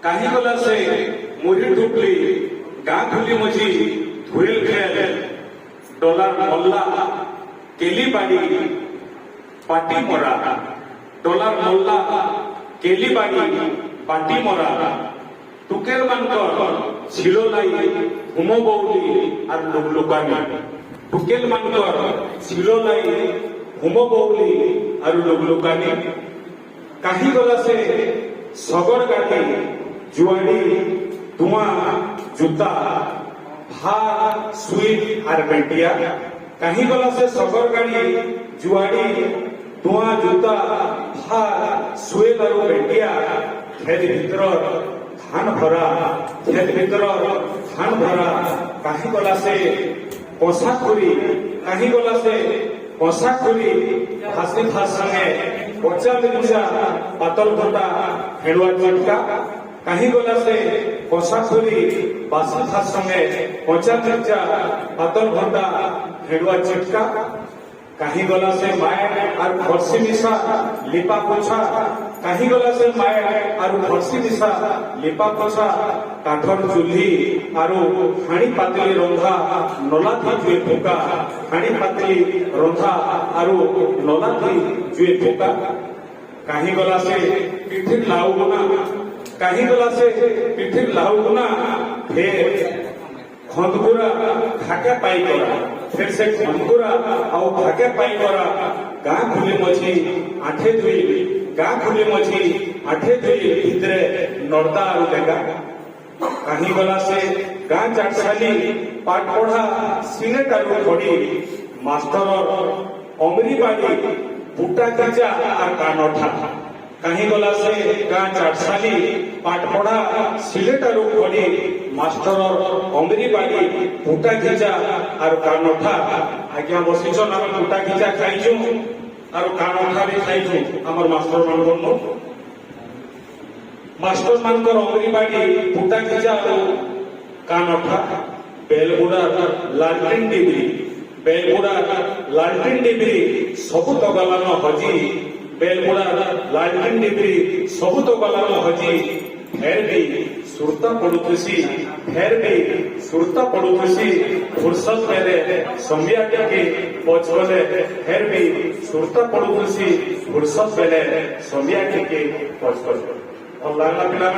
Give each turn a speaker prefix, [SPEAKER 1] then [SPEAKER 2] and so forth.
[SPEAKER 1] কাহি গলা সে মুড়ি টুকলি গাঁ খুলি মঝি ধুয়েল খেল ডলার মল্লা কেলি বাড়ি পাটি মরা ডলার মল্লা কেলি বাড়ি পাটি মরা টুকেল মানকর ছিল লাই হুম বৌলি আর লুকলুকানি টুকেল মানকর ছিল লাই হুম বৌলি আর লুকলুকানি কাহি গলা সে সগর গাড়ি জুয়াড়ি ধোঁয়া জুতা ভাত সুইট আর বেটিয়া কাহি গলা সে সগর গাড়ি জুয়াড়ি ধোঁয়া জুতা ভাত সুইট আর বেটিয়া খেত ভিতর ধান ভরা খেত ভিতর ধান ভরা কাহি গলা সে পোশাক করি কাহি গলা সে পোশাক করি হাসি ভাত সঙ্গে পচা মির্চা পাতল ঘটা হেড়ুয়া চিটকা কাহি গলা সে পোশাক করি বাসি ভাত সঙ্গে পচা মির্চা পাতল ঘটা হেড়ুয়া চিটকা কাহি গলা সে মায়ের আর ফরসি মিশা লিপা পোছা কাহি গলা সে মায়ের আর ফরসি মিশা লিপা পোছা কাঠর চুল্হি আর হাঁড়ি পাতলি রন্ধা নলাথি জুয়ে ফোকা হাঁড়ি পাতলি রন্ধা আর নলাথি জুয়ে ফোকা কাহি গলা সে পিঠির লাউ গুনা কাহি গলা সে পিঠির লাউ গুনা ফের খন্দগুরা খাকে পাই করা ফের সে খন্দগুরা আও খাকে পাই করা গাঁ খুলি মঝি আঠে ধুই গাঁ খুলি মঝি আঠে ধুই ভিতরে নর্দা আর লেগা কাহি গলা সে গাঁ চাটসালি পাঠ পড়া সিনেট আর পড়ি মাস্টর অমরি বাড়ি বুটা কাজা আর কানঠা কাহি গলা সে গাঁ চাটসালি পাঠ পড়া সিলেট আর পড়ি মাস্টর অমরি বাড়ি বুটা গিজা আর কানঠা আজ্ঞা বসিছন আমি বুটা গিজা খাইছু আর কানঠা ବି খাইছু আমার মাস্টর মান মাস্টর মানকর অমরি বাড়ি বুটা গিজা আর কানঠা বেলগুড়া লালটিন ডিগ্রি বেলগুড়া লালটিন ডিগ্রি সবু তগলান হজি বেলগুড়া লালটিন ডিগ্রি সবু তগলান হজি ফের भी सुरता पड़ुथुसी फेर भी सुरता पड़ुथुसी फुर्सत मेरे संबिया के पचगले फेर भी सुरता पड़ुथुसी फुर्सत मेरे संबिया के पचगले और लागला पिला